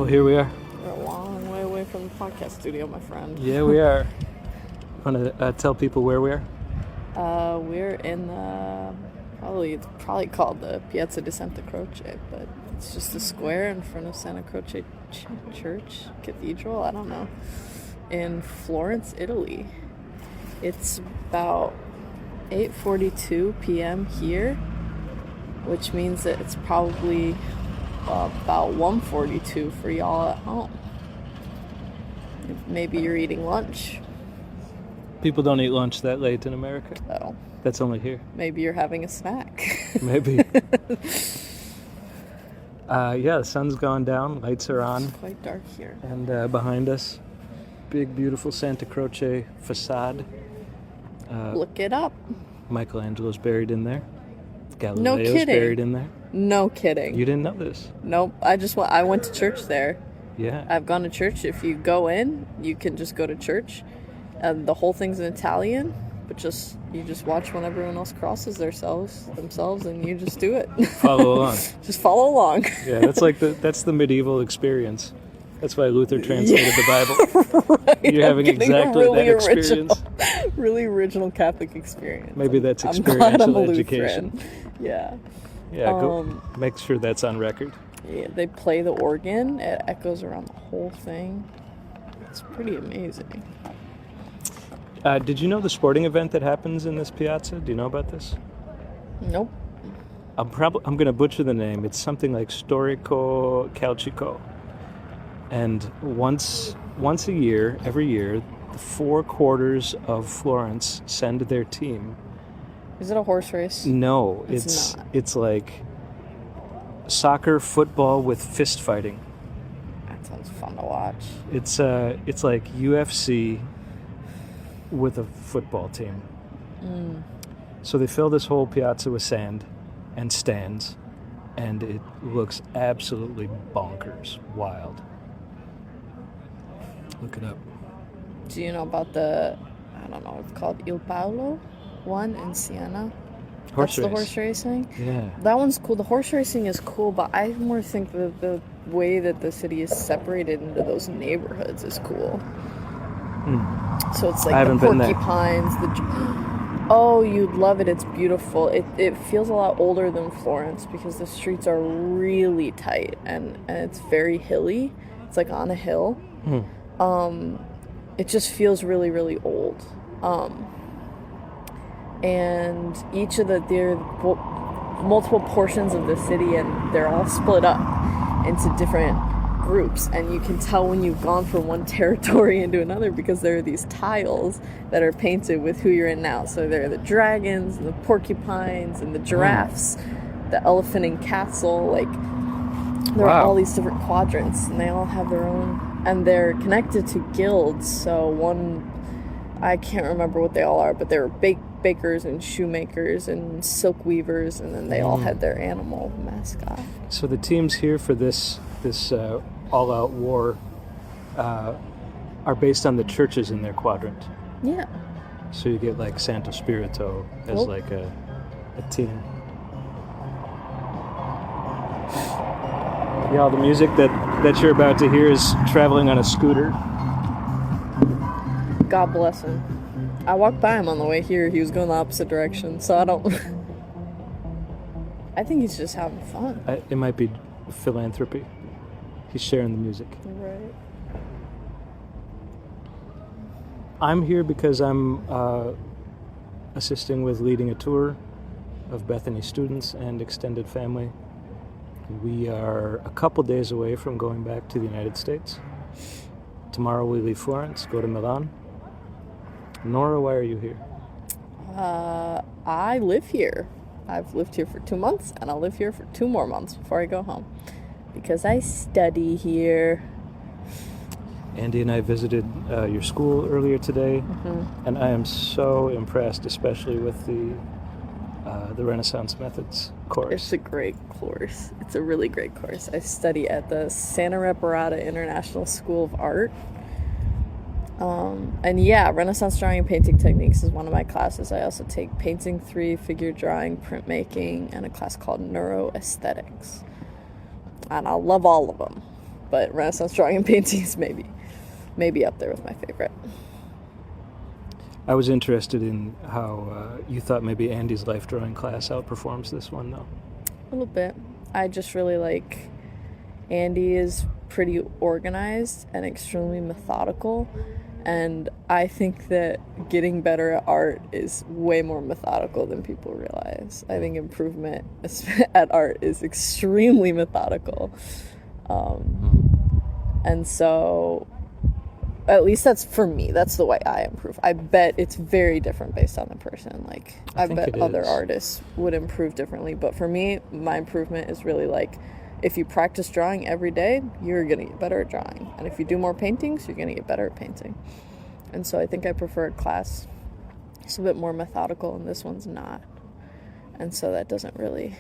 Well, here we are. We're a long way away from the podcast studio, my friend. Yeah, we are. Want to tell people where we are? We're in the it's probably called the Piazza di Santa Croce, but it's just a square in front of Santa Croce Church Cathedral. I don't know, in Florence, Italy. It's about 8:42 p.m. here, which means that it's probably about 1:42 for y'all at home. Maybe you're eating lunch. People don't eat lunch that late in America. Oh. That's only here. Maybe you're having a snack. Maybe. Yeah, the sun's gone down. Lights are on. It's quite dark here. And behind us, big, beautiful Santa Croce facade. Look it up. Michelangelo's buried in there. Galileo's buried in there. No kidding. You didn't know this? Nope. I went to church there. Yeah. I've gone to church. If you go in, you can just go to church. And the whole thing's in Italian, but you just watch when everyone else crosses themselves, and you just do it. Follow along. Just follow along. Yeah, that's the medieval experience. That's why Luther translated the Bible. Right, You're having exactly that experience. Really original Catholic experience. Maybe that's I'm experiential glad I'm a education. Lutheran. Yeah. Yeah, go make sure that's on record. Yeah, they play the organ. It echoes around the whole thing. It's pretty amazing. Did you know the sporting event that happens in this piazza? Do you know about this? Nope. I'm going to butcher the name. It's something like Storico Calcico. And once a year, every year, the 4 quarters of Florence send their team. Is it a horse race? No, it's not. It's like soccer, football with fist fighting. That sounds fun to watch. It's like UFC with a football team. Mm. So they fill this whole piazza with sand and stands, and it looks absolutely bonkers, wild. Look it up. Do you know about I don't know, it's called Il Paolo one in Siena? Horse race. The horse racing? Yeah. That one's cool. The horse racing is cool, but I more think that the way that the city is separated into those neighborhoods is cool. So it's like the porcupines, oh, you'd love it. It's beautiful. It feels a lot older than Florence because the streets are really tight and it's very hilly. It's like on a hill. It just feels really, really old. And each of there are multiple portions of the city, and they're all split up into different groups, and you can tell when you've gone from one territory into another because there are these tiles that are painted with who you're in now. So there are the dragons and the porcupines and the giraffes, the elephant and castle. Like there are all these different quadrants, and they all have their own, and they're connected to guilds. So I can't remember what they all are, but they're bakers and shoemakers and silk weavers, and then they all had their animal mascot. So the teams here for this all-out war are based on the churches in their quadrant. Yeah. So you get like Santo Spirito as like a team. Yeah, the music that you're about to hear is traveling on a scooter. God bless him. I walked by him on the way here. He was going the opposite direction, so I don't... I think he's just having fun. It might be philanthropy. He's sharing the music. Right. I'm here because I'm assisting with leading a tour of Bethany students and extended family. We are a couple days away from going back to the United States. Tomorrow we leave Florence, go to Milan. Norah, why are you here? I live here. I've lived here for 2 months, and I'll live here for 2 more months before I go home. Because I study here. Andy and I visited your school earlier today, and I am so impressed, especially with the Renaissance Methods course. It's a great course. It's a really great course. I study at the Santa Reparata International School of Art. And yeah, Renaissance drawing and painting techniques is one of my classes. I also take painting 3, figure drawing, printmaking, and a class called neuroaesthetics. And I love all of them. but Renaissance drawing and painting is maybe up there with my favorite. I was interested in how you thought maybe Andy's life drawing class outperforms this one, though. A little bit. I just really like Andy is pretty organized and extremely methodical, and I think that getting better at art is way more methodical than people realize. I think improvement at art is extremely methodical. And so, at least that's for me, that's the way I improve. I bet it's very different based on the person. Like, I bet other artists would improve differently. But for me, my improvement is really like, if you practice drawing every day, you're going to get better at drawing. And if you do more paintings, you're going to get better at painting. And so I think I prefer a class. It's a bit more methodical, and this one's not. And so that doesn't really...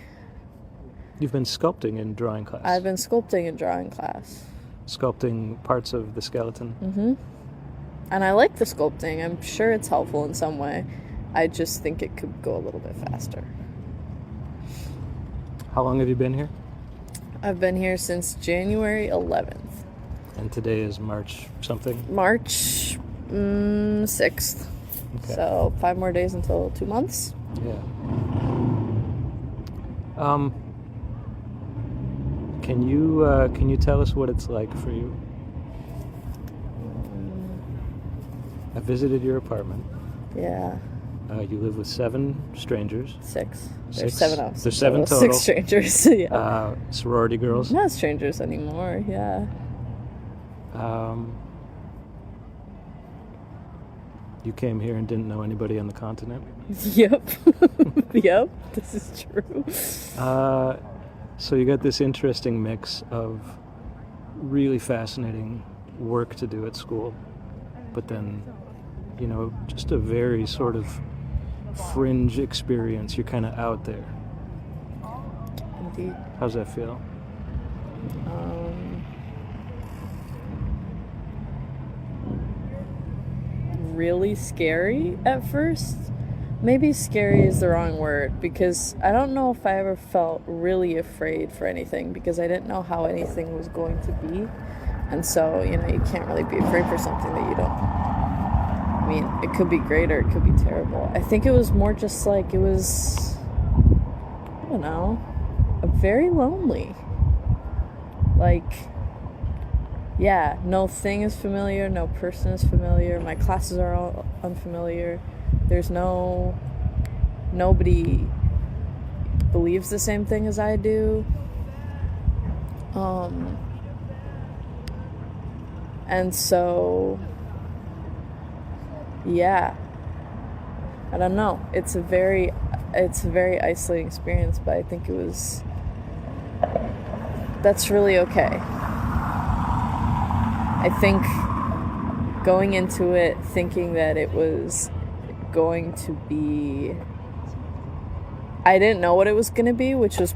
You've been sculpting in drawing class. I've been sculpting in drawing class. Sculpting parts of the skeleton. Mm-hmm. And I like the sculpting. I'm sure it's helpful in some way. I just think it could go a little bit faster. How long have you been here? I've been here since January 11th. And today is March something? March 6th. Okay. So 5 more days until 2 months. Yeah. Can you tell us what it's like for you? I visited your apartment. Yeah. You live with 7 strangers. 6. There's 6. 7 of us. There's 7 total. 6 strangers. Yeah. Sorority girls. Not strangers anymore. Yeah. You came here and didn't know anybody on the continent. Yep. Yep. This is true. So you got this interesting mix of really fascinating work to do at school, but then, just a very sort of fringe experience. You're kind of out there. Indeed. How's that feel? Really scary at first. Maybe scary is the wrong word, because I don't know if I ever felt really afraid for anything, because I didn't know how anything was going to be. And so, you can't really be afraid for something that you don't. I mean, it could be great or it could be terrible. I think it was more just like, I don't know, very lonely. Like, yeah, no thing is familiar, no person is familiar, my classes are all unfamiliar. There's nobody believes the same thing as I do. And so, yeah, I don't know. It's a very isolating experience, but I think that's really okay. I think going into it thinking that it was going to be, I didn't know what it was going to be, which was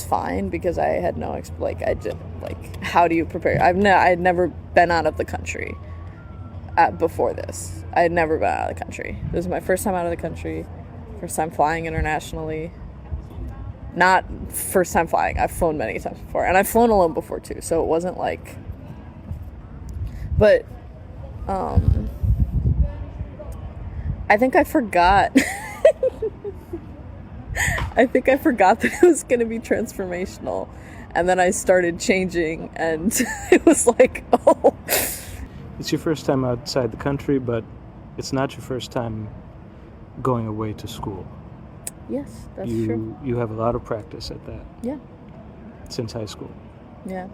fine, because I had no how do you prepare? I'd never been out of the country before this. I had never been out of the country. This was my first time out of the country, first time flying internationally. Not first time flying. I've flown many times before, and I've flown alone before too, so it wasn't like, but I think I forgot. I think I forgot that it was going to be transformational. And then I started changing, and it was like, oh. It's your first time outside the country, but it's not your first time going away to school. Yes, that's true. You have a lot of practice at that. Yeah. Since high school. Yeah.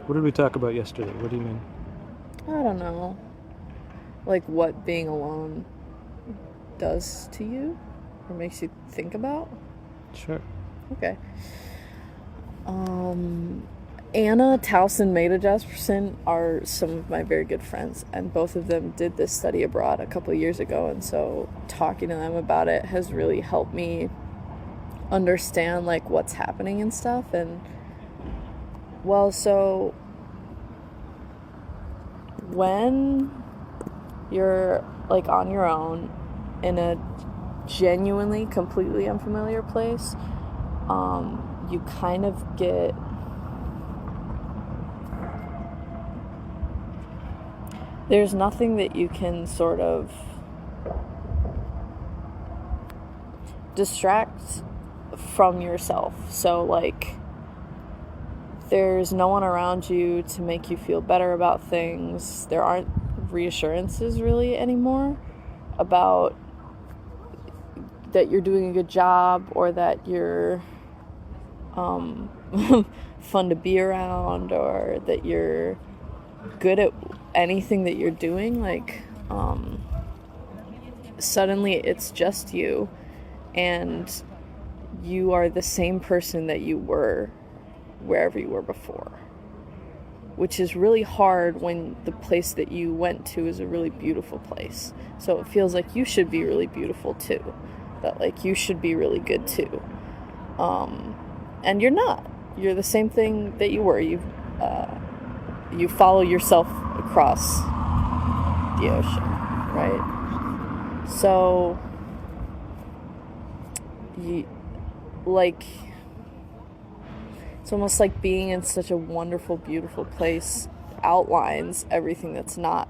What did we talk about yesterday? What do you mean? I don't know. Like what being alone does to you or makes you think about? Sure. Okay. Anna Taus and Maida Jaspersen are some of my very good friends, and both of them did this study abroad a couple of years ago, and so talking to them about it has really helped me understand like what's happening and stuff. And so when you're like on your own in a genuinely completely unfamiliar place, you kind of get there's nothing that you can sort of distract from yourself. So, like, there's no one around you to make you feel better about things. There aren't reassurances really anymore about that you're doing a good job or that you're fun to be around or that you're good at anything that you're doing. Like, suddenly it's just you, and you are the same person that you were wherever you were before, which is really hard when the place that you went to is a really beautiful place. So it feels like you should be really beautiful too, that like you should be really good too, and you're not. You're the same thing that you were. You follow yourself across the ocean, right? So it's almost like being in such a wonderful, beautiful place outlines everything that's not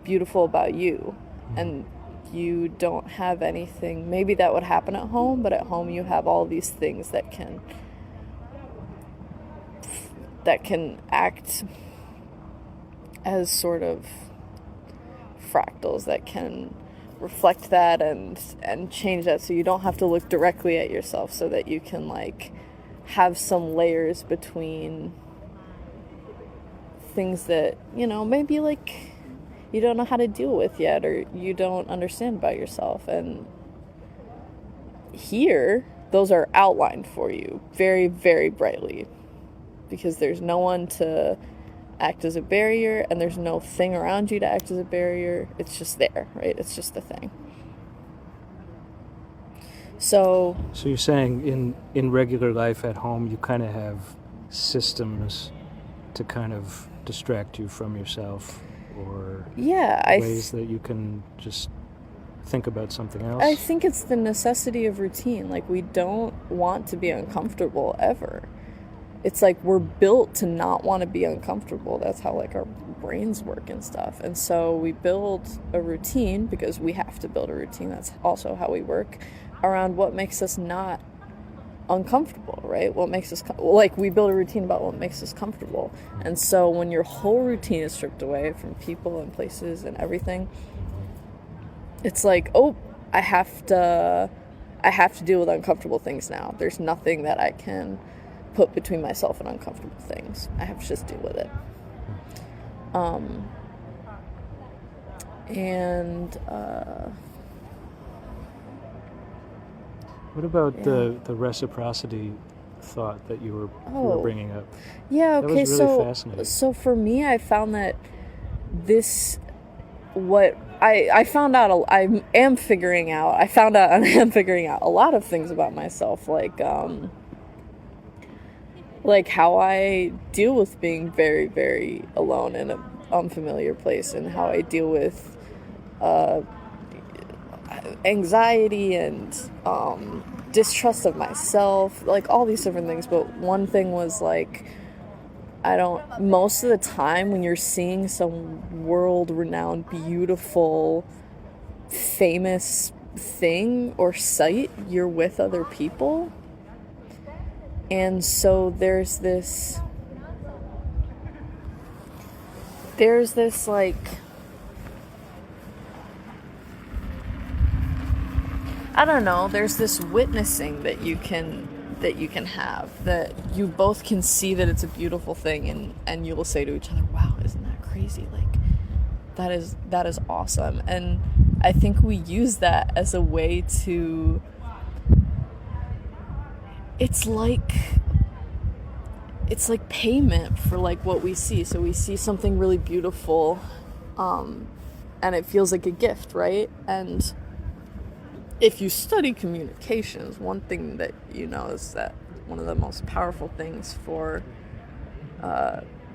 beautiful about you. And you don't have anything, maybe that would happen at home, but at home you have all these things that can act as sort of fractals that can reflect that and change that, so you don't have to look directly at yourself, so that you can like have some layers between things that, you know, maybe like you don't know how to deal with yet or you don't understand about yourself. And here, those are outlined for you very, very brightly, because there's no one to act as a barrier and there's no thing around you to act as a barrier. It's just there, right? It's just the thing. So you're saying in regular life at home, you kind of have systems to kind of distract you from yourself, or ways that you can just think about something else? I think it's the necessity of routine. Like, we don't want to be uncomfortable ever. It's like we're built to not want to be uncomfortable. That's how like our brains work and stuff. And so we build a routine because we have to build a routine. That's also how we work around what makes us not uncomfortable, right? What makes us we build a routine about what makes us comfortable. And so when your whole routine is stripped away from people and places and everything, it's like, oh, I have to deal with uncomfortable things now. There's nothing that I can put between myself and uncomfortable things. I have to just deal with it. What about the reciprocity thought that you were bringing up? Yeah, okay, that was really fascinating. So for me, I found that I found out I am figuring out a lot of things about myself, like how I deal with being very, very alone in an unfamiliar place, and how I deal with anxiety and distrust of myself, like all these different things. But one thing was like, most of the time when you're seeing some world-renowned, beautiful, famous thing or site, you're with other people. And so there's this like, I don't know, there's this witnessing that you can have, that you both can see that it's a beautiful thing, and you will say to each other, wow, isn't that crazy? Like, that is awesome. And I think we use that as a way to, it's like payment for like what we see. So we see something really beautiful, and it feels like a gift, right? And if you study communications, one thing that you know is that one of the most powerful things for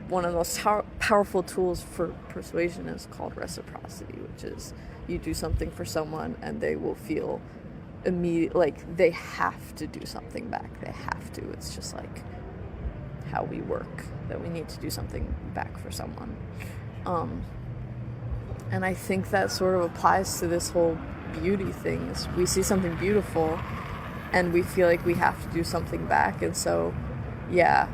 one of the most powerful tools for persuasion is called reciprocity, which is you do something for someone and they will feel immediate, like they have to do something back. They have to. It's just like how we work, that we need to do something back for someone. And I think that sort of applies to this whole beauty thing. Is we see something beautiful and we feel like we have to do something back. And so, yeah,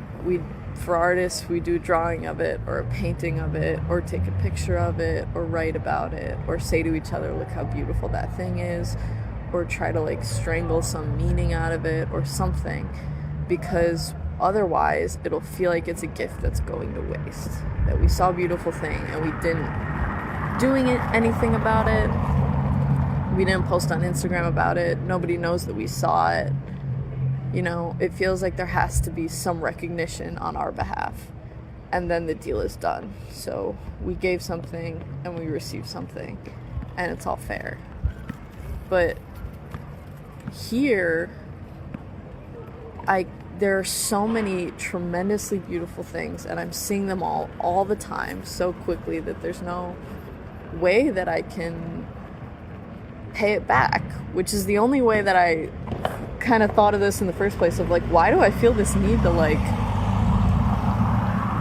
for artists, we do a drawing of it or a painting of it or take a picture of it or write about it or say to each other, look how beautiful that thing is, or try to like strangle some meaning out of it or something, because otherwise it'll feel like it's a gift that's going to waste, that we saw a beautiful thing and we didn't anything about it. We didn't post on Instagram about it. Nobody knows that we saw it. You know, it feels like there has to be some recognition on our behalf, and then the deal is done. So we gave something and we received something, and it's all fair. But here, there are so many tremendously beautiful things, and I'm seeing them all the time so quickly that there's no way that I can pay it back, which is the only way that I kind of thought of this in the first place, of like, why do I feel this need to like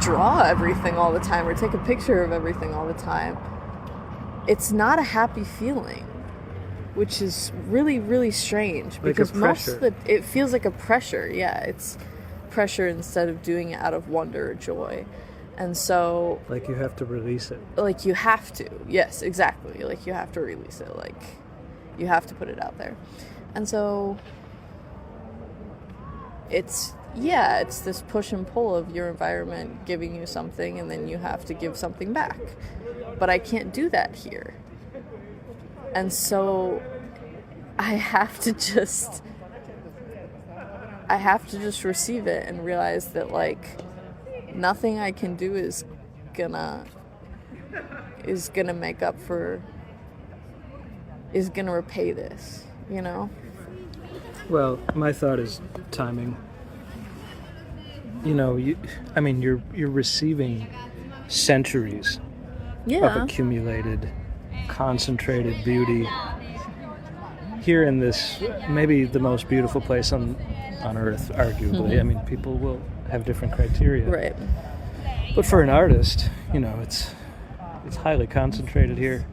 draw everything all the time or take a picture of everything all the time? It's not a happy feeling, which is really, really strange, because it feels like a pressure. Yeah, it's pressure instead of doing it out of wonder or joy. And so, like, you have to release it. Like, you have to. Yes, exactly. Like, you have to release it. Like, you have to put it out there. And so it's this push and pull of your environment giving you something, and then you have to give something back. But I can't do that here. And so I have to just receive it and realize that, like, nothing I can do is gonna make up for, is gonna repay this, you know? Well, my thought is timing. You know, you're receiving centuries of accumulated, concentrated beauty here in this, maybe the most beautiful place on earth, arguably. Mm-hmm. I mean, people will have different criteria. Right. But for an artist, you know, it's highly concentrated here.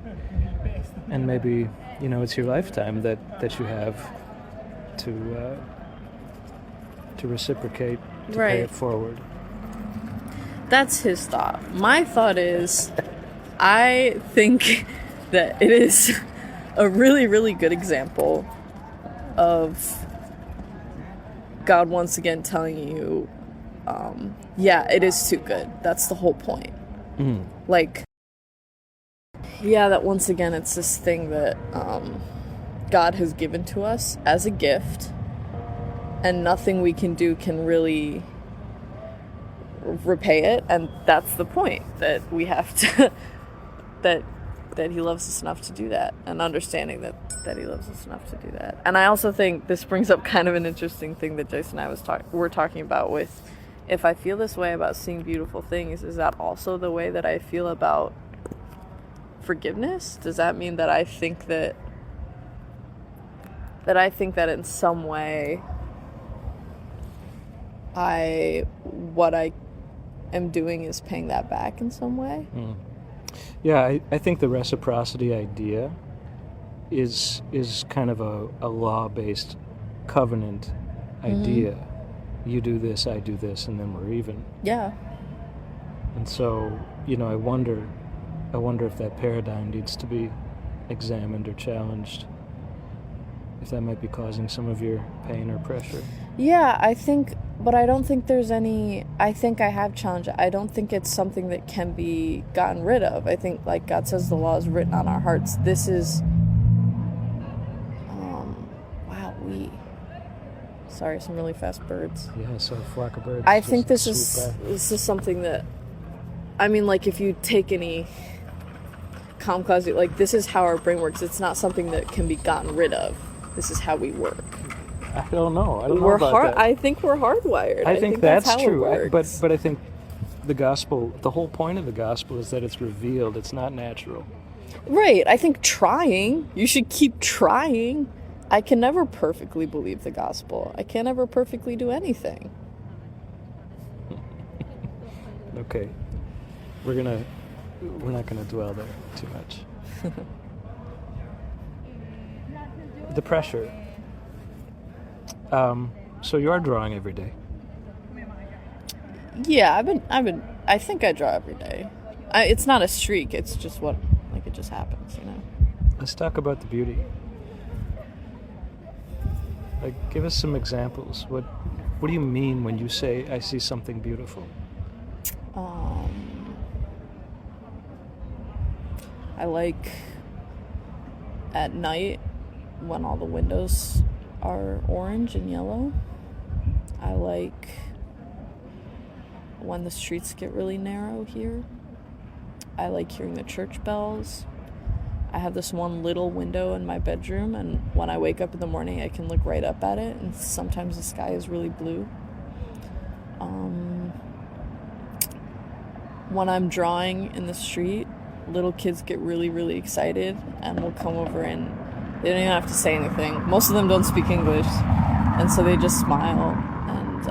And maybe, you know, it's your lifetime that you have to reciprocate, to pay it forward. That's his thought. My thought is, I think that it is a really, really good example of God once again telling you, it is too good. That's the whole point. Mm. Like, that once again it's this thing that God has given to us as a gift, and nothing we can do can really repay it. And that's the point, that we have to that he loves us enough to do that, and understanding that he loves us enough to do that. And I also think this brings up kind of an interesting thing that Jason and I were talking about with, if I feel this way about seeing beautiful things, is that also the way that I feel about forgiveness? Does that mean that I think that in some way what I am doing is paying that back in some way? Mm. Yeah, I think the reciprocity idea is kind of a law-based covenant idea. Mm-hmm. You do this, I do this, and then we're even. Yeah. And so, you know, I wonder if that paradigm needs to be examined or challenged, if that might be causing some of your pain or pressure. Yeah, I think, but I don't think there's any, I think I have challenged it. I don't think it's something that can be gotten rid of. I think, like God says, the law is written on our hearts. This is, sorry, some really fast birds. Yeah, so a flock of birds. I think this is something that, I mean, like, if you take any calm class, like, this is how our brain works. It's not something that can be gotten rid of. This is how we work. I don't know. I don't know about that. I think we're hardwired. I think that's true. But I think the gospel, the whole point of the gospel is that it's revealed. It's not natural. Right. I think you should keep trying. I can never perfectly believe the gospel. I can't ever perfectly do anything. Okay. We're not gonna dwell there too much. The pressure. So you are drawing every day. Yeah, I think I draw every day. It's not a streak, it's just it just happens, you know? Let's talk about the beauty. Like, give us some examples. What do you mean when you say, I see something beautiful? I like at night when all the windows are orange and yellow. I like when the streets get really narrow here. I like hearing the church bells. I have this one little window in my bedroom, and when I wake up in the morning, I can look right up at it, and sometimes the sky is really blue. When I'm drawing in the street, little kids get really, really excited and will come over, and they don't even have to say anything. Most of them don't speak English, and so they just smile. And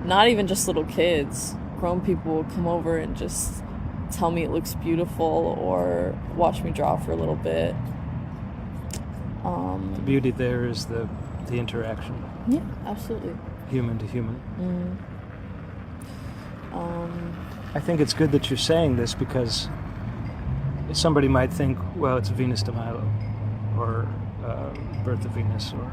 not even just little kids. Grown people will come over and just tell me it looks beautiful or watch me draw for a little bit. The beauty there is the interaction. Yeah, absolutely. Human to human. I think it's good that you're saying this, because somebody might think, well, it's Venus de Milo or Birth of Venus or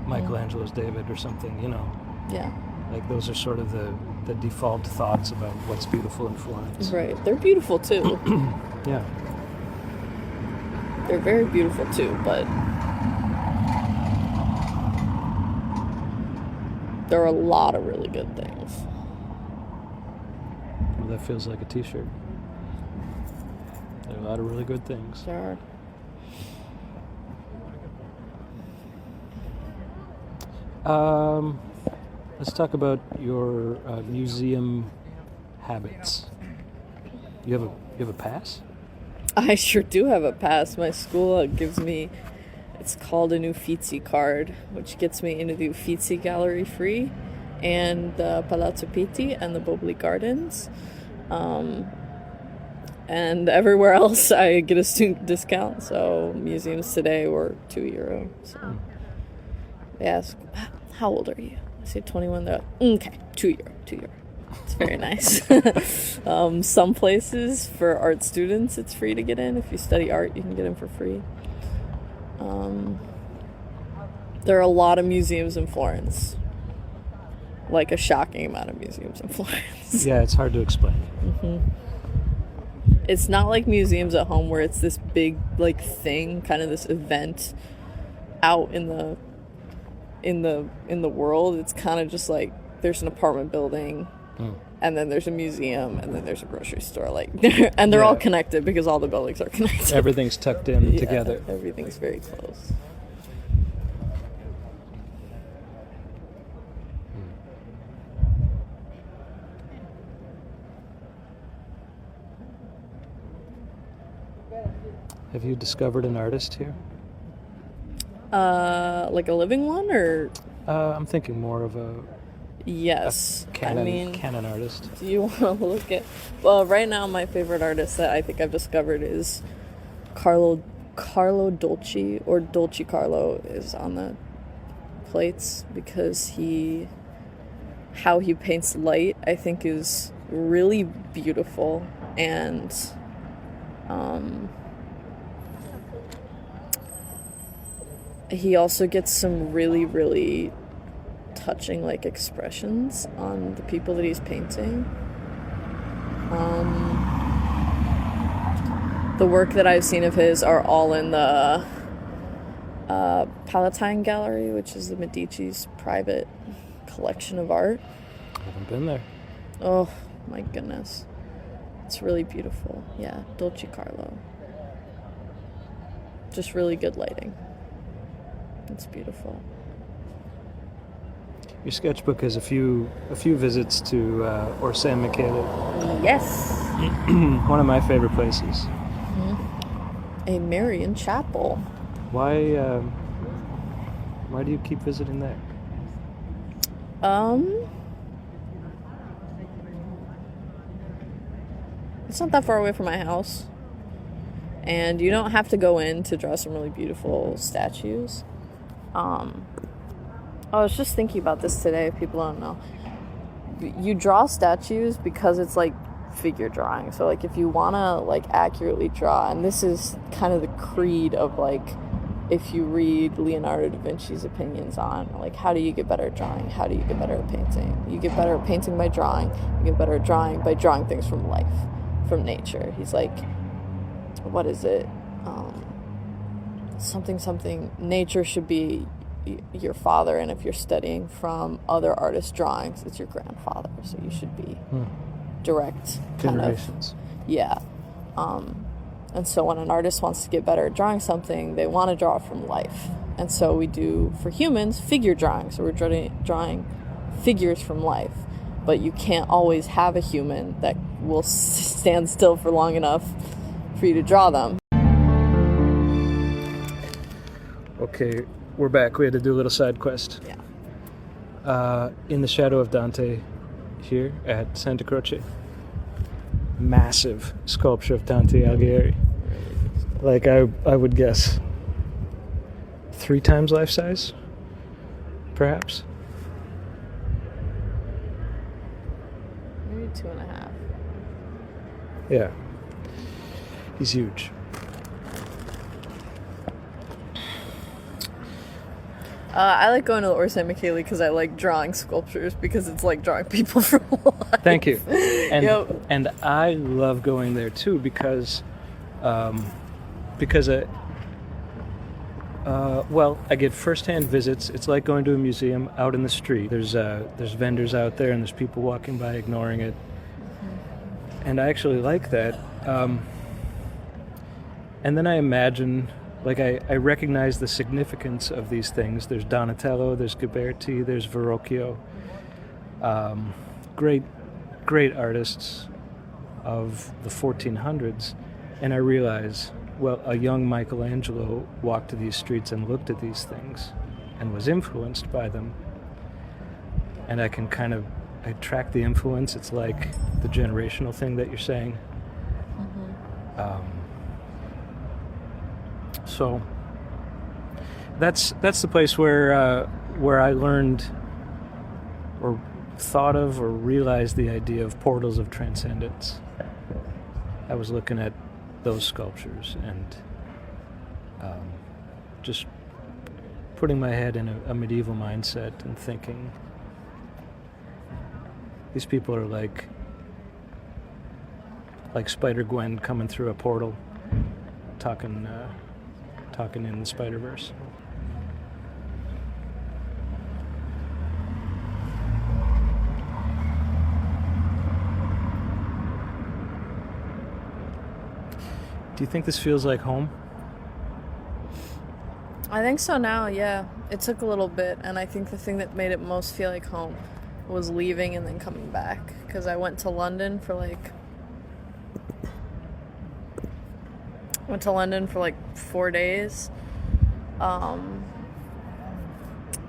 Michelangelo's David or something, you know. Yeah. Like, those are sort of the default thoughts about what's beautiful in Florence. Right. They're beautiful too. Yeah. They're very beautiful too, but there are a lot of really good things. Well, that feels like a t-shirt. There are a lot of really good things. There are. Let's talk about your museum habits. You have a pass? I sure do have a pass. My school gives me, it's called a Uffizi card, which gets me into the Uffizi Gallery free, and the Palazzo Pitti and the Boboli Gardens. And everywhere else I get a student discount, so museums today were €2. So they ask, how old are you? I say 21, they're like, okay, €2. It's very nice. Some places for art students it's free to get in. If you study art, you can get in for free. There are a lot of museums in Florence. Like a shocking amount of museums in Florence. Yeah, it's hard to explain. Mm-hmm. It's not like museums at home where it's this big like thing, kind of this event out in the world. It's kind of just like there's an apartment building, and then there's a museum, and then there's a grocery store. Like, and they're all connected because all the buildings are connected. Everything's tucked in together. Everything's very close. Have you discovered an artist here? Like a living one, or? I'm thinking more of a canon artist. Do you want to look at? Well, right now my favorite artist that I think I've discovered is Carlo Dolci, or Dolci Carlo is on the plates, because how he paints light I think is really beautiful, and he also gets some really, really touching, like, expressions on the people that he's painting. The work that I've seen of his are all in the Palatine Gallery, which is the Medici's private collection of art. I haven't been there. Oh, my goodness. It's really beautiful. Yeah, Dolci Carlo. Just really good lighting. It's beautiful. Your sketchbook has a few visits to San Michele. Yes. One of my favorite places. Mm-hmm. A Marian chapel. Why do you keep visiting there? It's not that far away from my house. And you don't have to go in to draw some really beautiful statues. I was just thinking about this today, if people don't know. You draw statues because it's like figure drawing. So like if you want to like accurately draw, and this is kind of the creed of like, if you read Leonardo da Vinci's opinions on like how do you get better at drawing, how do you get better at painting, you get better at painting by drawing, you get better at drawing by drawing things from life, from nature. He's like, what is it, something nature should be your father, and if you're studying from other artists' drawings, it's your grandfather, so you should be direct kind Generations. of, yeah. And so when an artist wants to get better at drawing something, they want to draw from life. And so we do, for humans, figure drawing. So we're drawing figures from life. But you can't always have a human that will stand still for long enough for you to draw them. Okay, we're back. We had to do a little side quest. Yeah. In the shadow of Dante here at Santa Croce. Massive sculpture of Dante Alighieri. Like I would guess 3 times life size, perhaps. Maybe 2.5. Yeah. He's huge. I like going to the Orsay Michele because I like drawing sculptures, because it's like drawing people from life. Thank you. And Yep. and I love going there too because I get firsthand visits. It's like going to a museum out in the street. There's vendors out there and there's people walking by ignoring it. And I actually like that. And then I imagine, like I recognize the significance of these things. There's Donatello, there's Ghiberti, there's Verrocchio. Great artists of the 1400s. And I realize, well, a young Michelangelo walked to these streets and looked at these things and was influenced by them. And I can I track the influence. It's like the generational thing that you're saying. So that's the place where I learned or thought of or realized the idea of portals of transcendence. I was looking at those sculptures and just putting my head in a medieval mindset and thinking, these people are like Spider-Gwen coming through a portal, talking in the Spider-Verse. Do you think this feels like home? I think so now, yeah. It took a little bit, and I think the thing that made it most feel like home was leaving and then coming back. Because I went to London for like 4 days.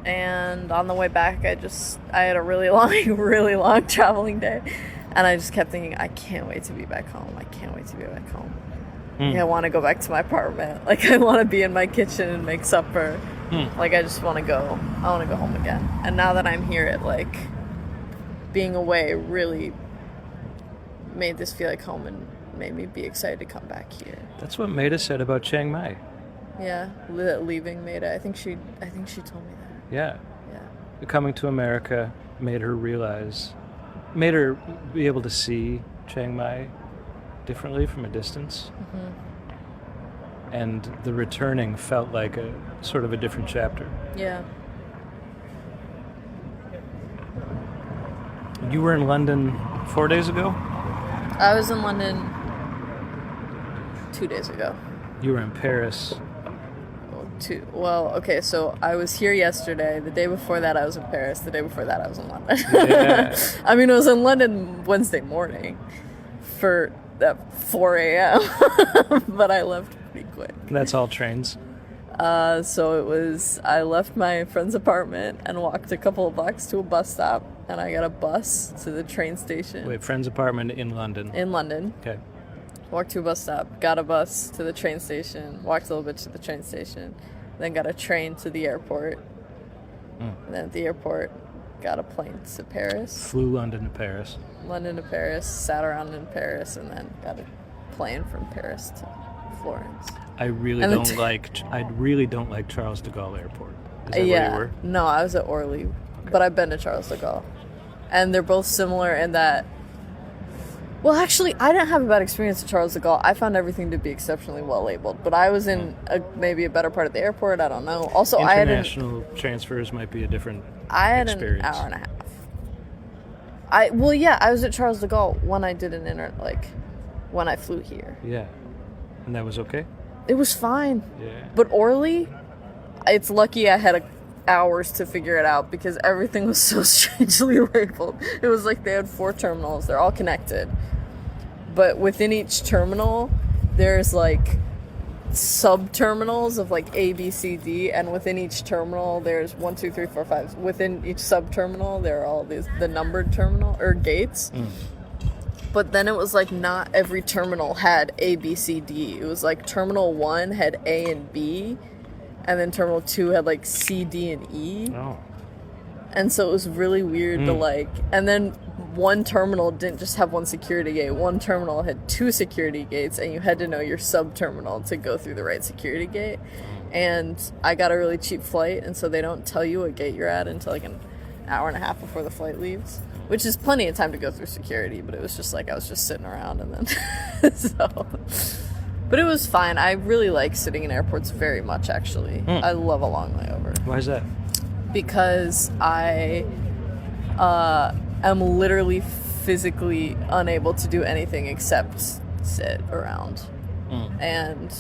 And on the way back, I had a really long traveling day. And I just kept thinking, I can't wait to be back home. I can't wait to be back home. Like, I want to go back to my apartment. Like, I want to be in my kitchen and make supper. Like, I just want to go. I want to go home again. And now that I'm here, it, like, being away really made this feel like home and made me be excited to come back here. That's what Maida said about Chiang Mai. Yeah, leaving Maida. I think she told me that. Yeah. Yeah. Coming to America made her be able to see Chiang Mai differently from a distance. And the returning felt like a sort of a different chapter. Yeah. You were in London 4 days ago? I was in London 2 days ago. You were in Paris. Well, okay, so I was here yesterday. The day before that, I was in Paris. The day before that, I was in London. Yeah. I mean, I was in London Wednesday morning for 4 a.m., but I left pretty quick. That's all trains. So I left my friend's apartment and walked a couple of blocks to a bus stop, and I got a bus to the train station. Wait, friend's apartment in London? In London. Okay. walked to a bus stop, got a bus to the train station, walked a little bit to the train station, then got a train to the airport. And then at the airport, got a plane to Paris. Flew London to Paris. London to Paris, sat around in Paris, and then got a plane from Paris to Florence. I really don't like Charles de Gaulle Airport. Is that where you were? No, I was at Orly, but I've been to Charles de Gaulle. And they're both similar in that... Well, actually, I didn't have a bad experience at Charles de Gaulle. I found everything to be exceptionally well labeled, but I was in maybe a better part of the airport. I don't know. Also, international transfers might be a different experience. An hour and a half. I was at Charles de Gaulle when I did when I flew here. Yeah, and that was okay. It was fine. Yeah. But Orly, it's lucky I had hours to figure it out because everything was so strangely labeled. It was like they had 4 terminals. They're all connected. But within each terminal, there's like sub-terminals of like A, B, C, D. And within each terminal, there's 1, 2, 3, 4, 5. Within each sub-terminal, there are all the numbered terminal or gates. But then it was like not every terminal had A, B, C, D. It was like Terminal 1 had A and B. And then Terminal 2 had, like, C, D, and E. Oh. And so it was really weird to, like... And then one terminal didn't just have one security gate. One terminal had 2 security gates, and you had to know your sub-terminal to go through the right security gate. And I got a really cheap flight, and so they don't tell you what gate you're at until, like, an hour and a half before the flight leaves. Which is plenty of time to go through security, but it was just, like, I was just sitting around, and then... so... But it was fine. I really like sitting in airports very much, actually. I love a long layover. Why is that? Because I am literally physically unable to do anything except sit around. And...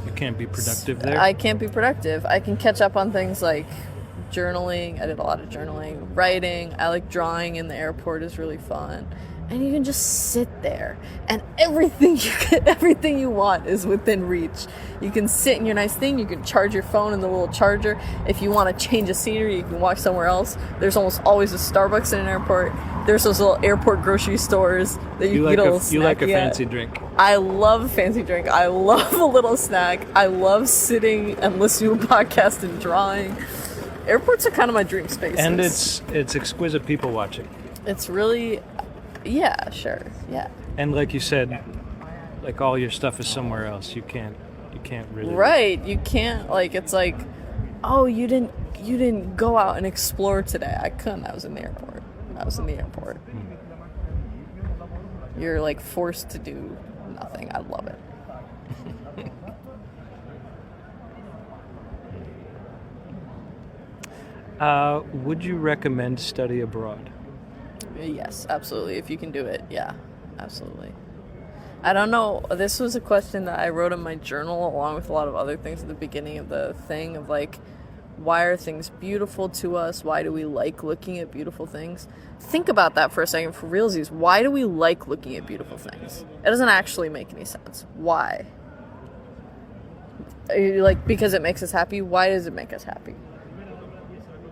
You can't be productive there? I can't be productive. I can catch up on things like journaling. I did a lot of journaling. Writing. I like drawing in the airport is really fun. And you can just sit there, and everything you want is within reach. You can sit in your nice thing. You can charge your phone in the little charger. If you want to change a scenery, you can walk somewhere else. There's almost always a Starbucks in an airport. There's those little airport grocery stores that you can get a little snack. You like a fancy drink. I love a fancy drink. I love a little snack. I love sitting and listening to a podcast and drawing. Airports are kind of my dream spaces. And it's exquisite people watching. It's really... Yeah, sure. Yeah. And like you said, like all your stuff is somewhere else. You can't really. Right. You can't it's like, oh, you didn't go out and explore today. I couldn't. I was in the airport. You're like forced to do nothing. I love it. Would you recommend study abroad? Yes, absolutely. If you can do it, yeah, absolutely. I don't know. This was a question that I wrote in my journal along with a lot of other things at the beginning of the thing of like, why are things beautiful to us? Why do we like looking at beautiful things? Think about that for a second for realsies. Why do we like looking at beautiful things? It doesn't actually make any sense. Why? Like, because it makes us happy? Why does it make us happy?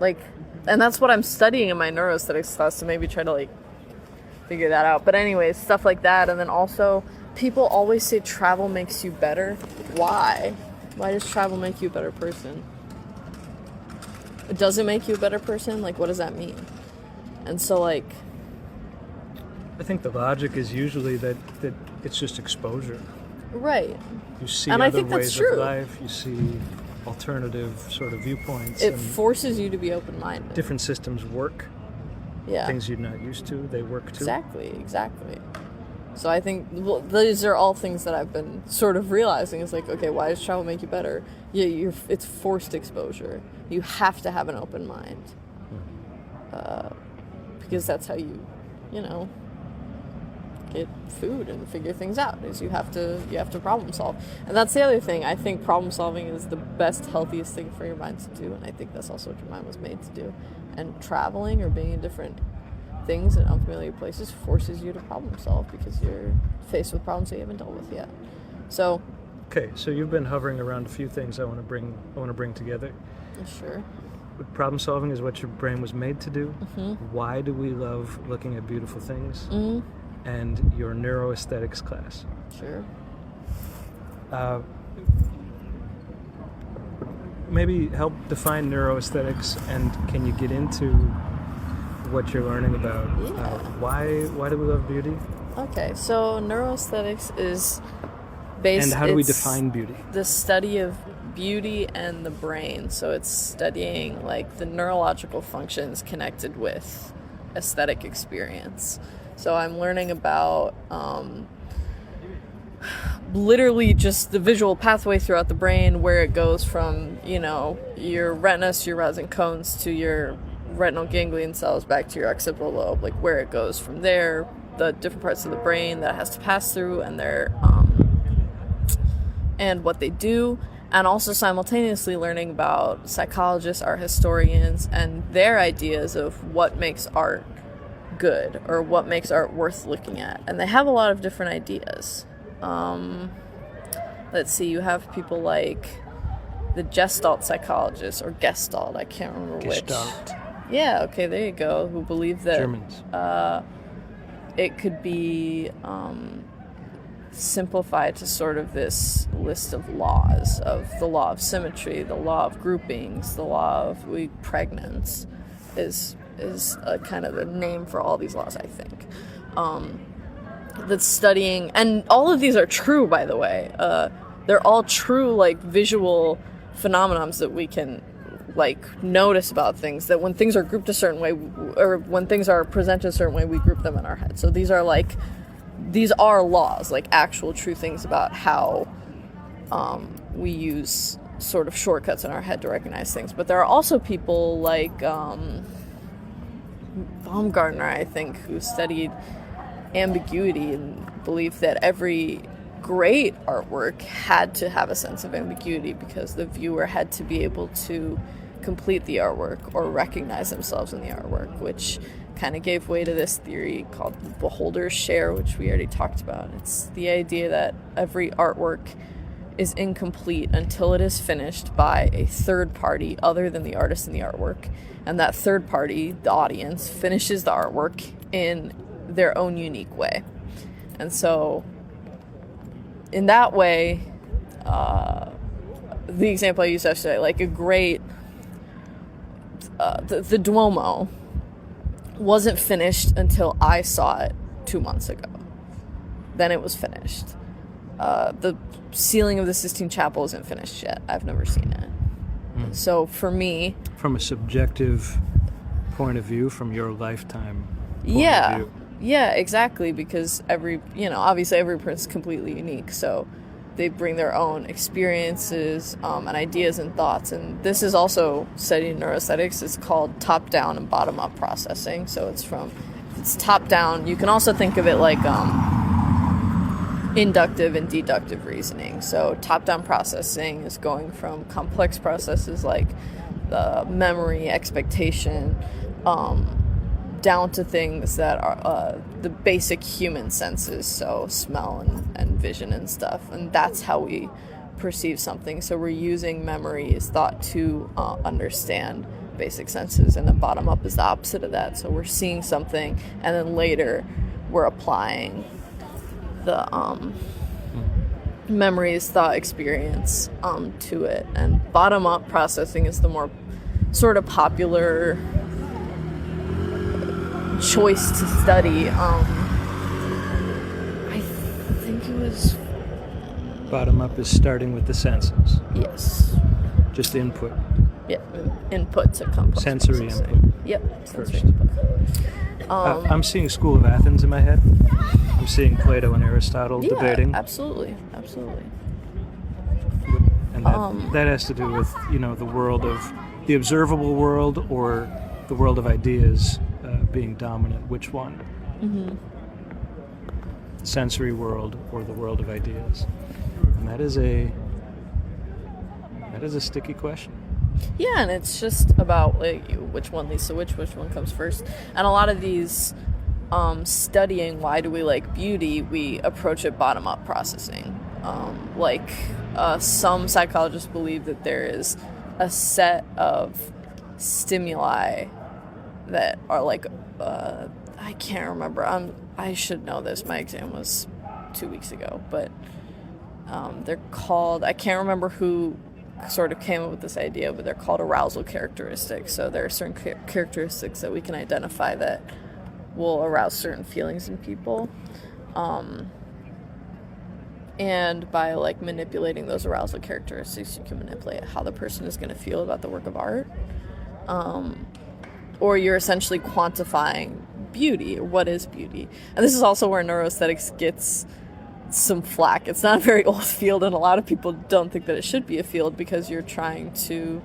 Like... And that's what I'm studying in my neuroaesthetics class to maybe try to, like, figure that out. But anyways, stuff like that. And then also, people always say travel makes you better. Why? Why does travel make you a better person? Does it make you a better person? Like, what does that mean? And so, like... I think the logic is usually that it's just exposure. Right. You see and other I think ways that's true. of life. You see... alternative sort of viewpoints. It forces you to be open-minded. Different systems work. Yeah. Things you're not used to, they work too. Exactly. So I think these are all things that I've been sort of realizing. Is like, okay, why does travel make you better? Yeah, it's forced exposure. You have to have an open mind. Because that's how you get food and figure things out, is you have to problem solve. And that's the other thing. I think problem solving is the best, healthiest thing for your mind to do, and I think that's also what your mind was made to do. And traveling or being in different things in unfamiliar places forces you to problem solve because you're faced with problems that you haven't dealt with yet. So okay, so you've been hovering around a few things I want to bring together. Sure. Problem solving is what your brain was made to do. Mm-hmm. Why do we love looking at beautiful things? Mm-hmm. And your neuroaesthetics class. Sure. maybe help define neuroaesthetics, and can you get into what you're learning about? Why do we love beauty? Okay, so neuroaesthetics is based... And how do we define beauty? The study of beauty and the brain. So it's studying like the neurological functions connected with aesthetic experience. So I'm learning about literally just the visual pathway throughout the brain, where it goes from, your retinas, your rods cones, to your retinal ganglion cells, back to your occipital lobe, like where it goes from there, the different parts of the brain that it has to pass through, and their and what they do. And also simultaneously learning about psychologists, art historians, and their ideas of what makes art good or what makes art worth looking at. And they have a lot of different ideas. Let's see, you have people like the Gestalt psychologists, or Gestalt, I can't remember Gestalt. which. Yeah, okay, there you go, who believe that Germans. It could be simplified to sort of this list of laws, of the law of symmetry, the law of groupings, the law of pregnance is a kind of a name for all these laws, I think. That's studying, and all of these are true, by the way. They're all true, like, visual phenomenons that we can, like, notice about things, that when things are grouped a certain way, or when things are presented a certain way, we group them in our head. So these are laws, like actual true things about how we use sort of shortcuts in our head to recognize things. But there are also people like Baumgartner, I think, who studied ambiguity and believed that every great artwork had to have a sense of ambiguity, because the viewer had to be able to complete the artwork or recognize themselves in the artwork, which kind of gave way to this theory called beholder's share, which we already talked about. It's the idea that every artwork is incomplete until it is finished by a third party other than the artist in the artwork, and that third party, the audience, finishes the artwork in their own unique way. And so in that way, the example I used yesterday, like a great the Duomo wasn't finished until I saw it 2 months ago. Then it was finished. The ceiling of the Sistine Chapel isn't finished yet. I've never seen it. So for me, from a subjective point of view, from your lifetime point of view. Yeah, exactly, because obviously every person's completely unique, so they bring their own experiences and ideas and thoughts. And this is also studying neuroaesthetics. It's called top-down and bottom-up processing. So it's top-down. You can also think of it like inductive and deductive reasoning. So top-down processing is going from complex processes like memory, expectation, down to things that are the basic human senses, so smell and vision and stuff, and that's how we perceive something. So we're using memory as thought to understand basic senses, and then bottom up is the opposite of that. So we're seeing something, and then later we're applying the memory as thought experience to it. And bottom up processing is the more sort of popular choice to study. I think it was Bottom up is starting with the senses. Yes. Just input. Yeah, input to complex Sensory processing. input. Yep, sensory First. input. I'm seeing School of Athens in my head. I'm seeing Plato and Aristotle debating. Absolutely. And that has to do with, the world of the observable world or the world of ideas being dominant. Which one? Mm-hmm. Sensory world or the world of ideas? And that is a sticky question. Yeah, and it's just about which one leads to which one comes first. And a lot of these studying why do we like beauty, we approach it bottom-up processing. Some psychologists believe that there is a set of stimuli that are I can't remember. I should know this. My exam was 2 weeks ago, but They're called, I can't remember who sort of came up with this idea, but they're called arousal characteristics. So there are certain characteristics that we can identify that will arouse certain feelings in people. And by like manipulating those arousal characteristics, you can manipulate how the person is going to feel about the work of art. Or you're essentially quantifying beauty, or what is beauty. And this is also where neuroaesthetics gets some flack. It's not a very old field, and a lot of people don't think that it should be a field because you're trying to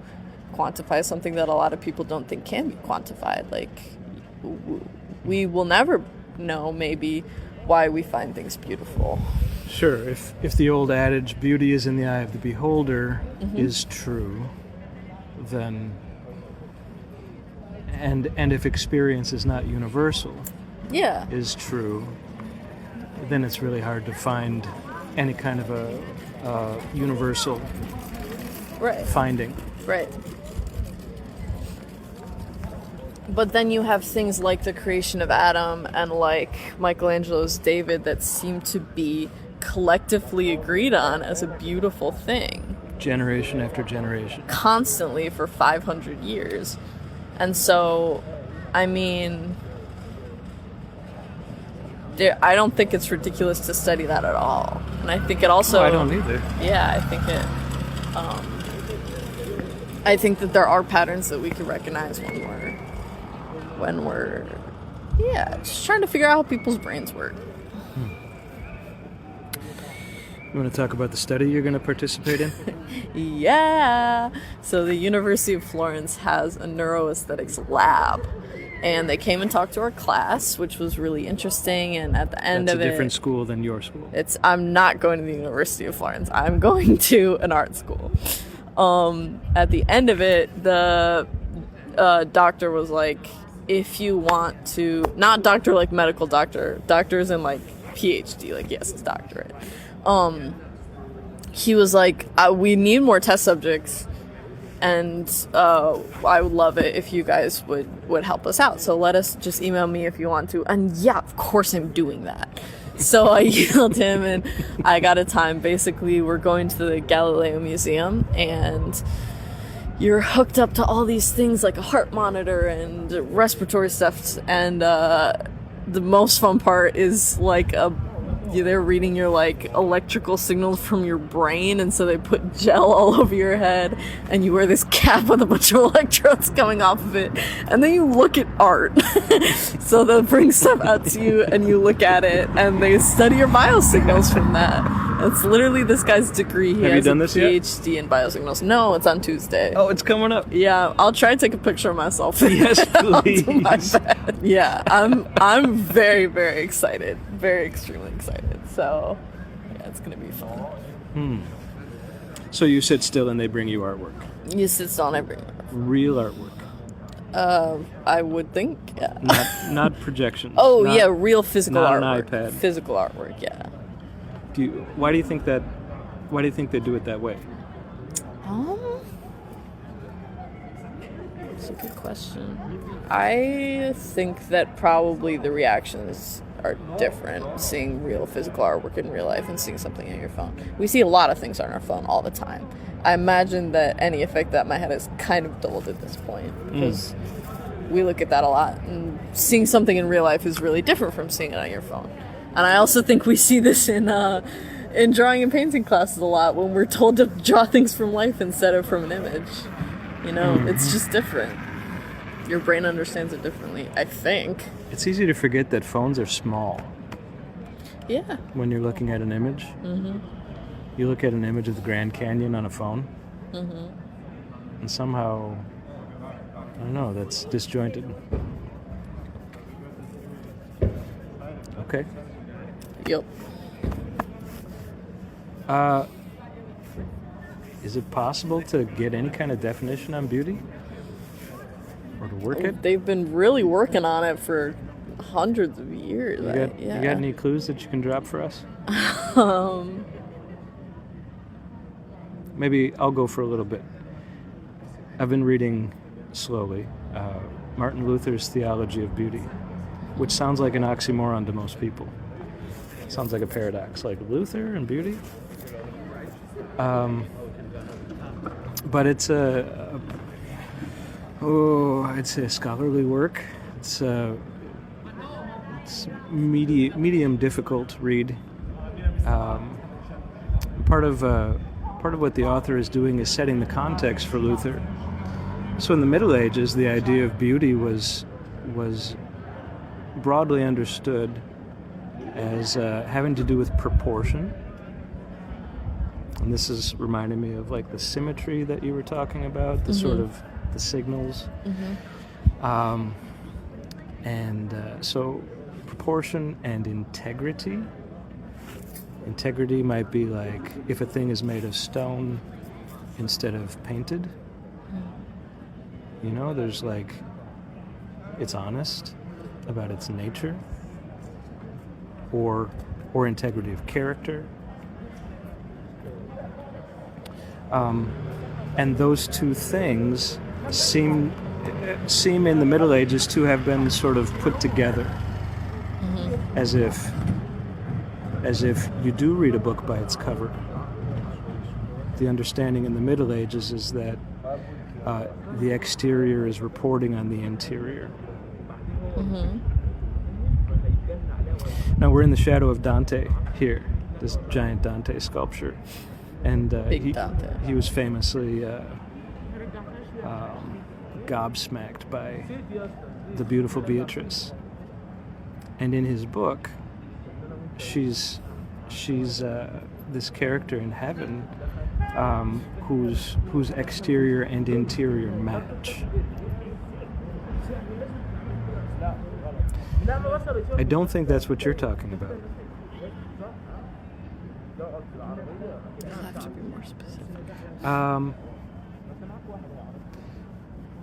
quantify something that a lot of people don't think can be quantified. Like, we will never know maybe why we find things beautiful. Sure, if the old adage, beauty is in the eye of the beholder, is true, then, and if experience is not universal, is true, then it's really hard to find any kind of a universal finding. Right. But then you have things like the creation of Adam and like Michelangelo's David that seem to be collectively agreed on as a beautiful thing. Generation after generation. Constantly for 500 years. And so, I mean, I don't think it's ridiculous to study that at all. And I think it also... I don't either. Yeah, I think it... I think that there are patterns that we can recognize when we're just trying to figure out how people's brains work. You want to talk about the study you're going to participate in? Yeah! So the University of Florence has a neuroaesthetics lab. And they came and talked to our class, which was really interesting. And at the end That's of a different school than your school. I'm not going to the University of Florence. I'm going to an art school. At the end of it, the doctor was like, if you want to, not doctor like medical doctor, doctors in like PhD, like yes, it's doctorate. He was like, we need more test subjects, and I would love it if you guys would help us out. So just email me if you want to. And yeah, of course I'm doing that. So I emailed him and I got a time. Basically, we're going to the Galileo Museum and you're hooked up to all these things like a heart monitor and respiratory stuff. And the most fun part is like they're reading your like electrical signals from your brain, and so they put gel all over your head and you wear this cap with a bunch of electrodes coming off of it, and then you look at art. So they'll bring stuff out to you and you look at it and they study your biosignals from that. It's literally this guy's degree. He has a PhD in biosignals. No, it's on Tuesday. Oh, it's coming up. Yeah, I'll try to take a picture of myself. Yes, please. My bed. Yeah, I'm very, very excited. Very extremely excited. So, yeah, it's gonna be fun. So you sit still and they bring you artwork. You sit still and I bring artwork. Real artwork. I would think, yeah. Not projections. Oh, yeah, real physical not artwork. An iPad. Physical artwork, yeah. Why do you think they do it that way? That's a good question. I think that probably the reactions are different, seeing real physical artwork in real life and seeing something on your phone. We see a lot of things on our phone all the time. I imagine that any effect that might have is kind of dulled at this point because we look at that a lot, and seeing something in real life is really different from seeing it on your phone. And I also think we see this in drawing and painting classes a lot when we're told to draw things from life instead of from an image. You know, it's just different. Your brain understands it differently, I think. It's easy to forget that phones are small. Yeah. When you're looking at an image. You look at an image of the Grand Canyon on a phone. And somehow, I don't know, that's disjointed. Okay. Yep. Is it possible to get any kind of definition on beauty? Or to work it? They've been really working on it for hundreds of years. You got any clues that you can drop for us? Maybe I'll go for a little bit. I've been reading slowly Martin Luther's Theology of Beauty, which sounds like an oxymoron to most people. Sounds like a paradox, like Luther and beauty. But it's I'd say a scholarly work. It's medium difficult read. Part of what the author is doing is setting the context for Luther. So in the Middle Ages, the idea of beauty was broadly understood as having to do with proportion. And this is reminding me of like the symmetry that you were talking about, the sort of the signals. So proportion and integrity. Integrity might be like if a thing is made of stone instead of painted. You know, there's like, it's honest about its nature, or integrity of character. And those two things seem in the Middle Ages to have been sort of put together, as if you do read a book by its cover. The understanding in the Middle Ages is that the exterior is reporting on the interior. Now we're in the shadow of Dante here, this giant Dante sculpture, and he was famously gobsmacked by the beautiful Beatrice. And in his book, she's this character in heaven whose exterior and interior match. I don't think that's what you're talking about. You'll have to be more specific.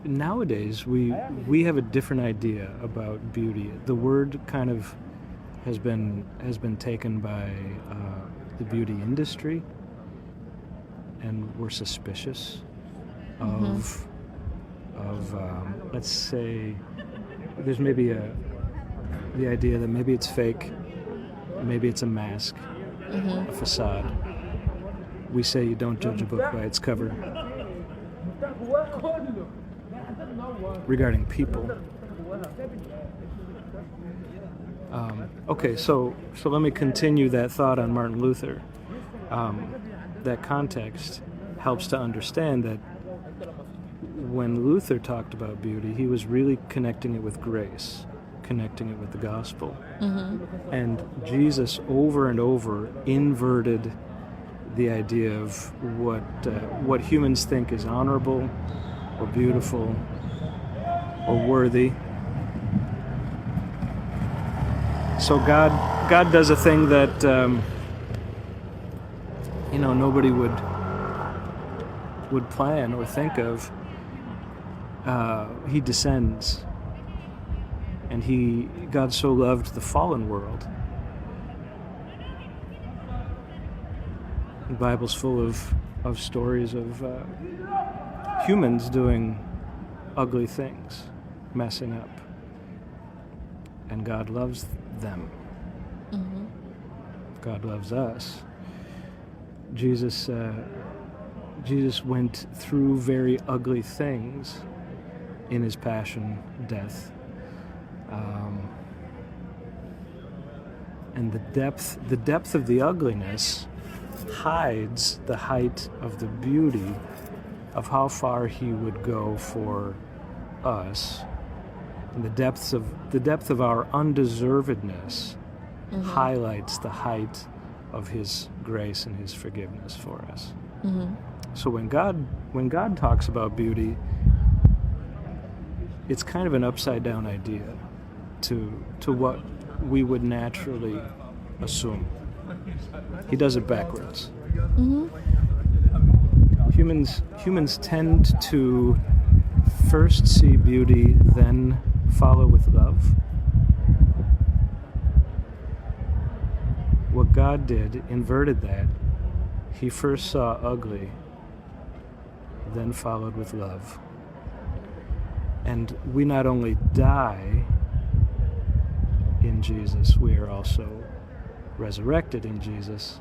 Nowadays, we have a different idea about beauty. The word kind of has been taken by the beauty industry, and we're suspicious of let's say there's maybe the idea that maybe it's fake, maybe it's a mask, a facade. We say you don't judge a book by its cover. Regarding people. Okay, so let me continue that thought on Martin Luther. That context helps to understand that when Luther talked about beauty, he was really connecting it with grace, connecting it with the gospel. And Jesus over and over inverted the idea of what humans think is honorable or beautiful or worthy. So God does a thing that nobody would plan or think of. He descends, and God so loved the fallen world. The Bible's full of stories of humans doing ugly things, messing up, and God loves them. God loves us. Jesus went through very ugly things in his passion, death, and the depth of the ugliness hides the height of the beauty of how far he would go for us. And the depth of our undeservedness highlights the height of his grace and his forgiveness for us. So when God talks about beauty, it's kind of an upside down idea to what we would naturally assume. He does it backwards. Humans tend to first see beauty, then follow with love. What God did, inverted that. He first saw ugly, then followed with love. And we not only die in Jesus, we are also resurrected in Jesus.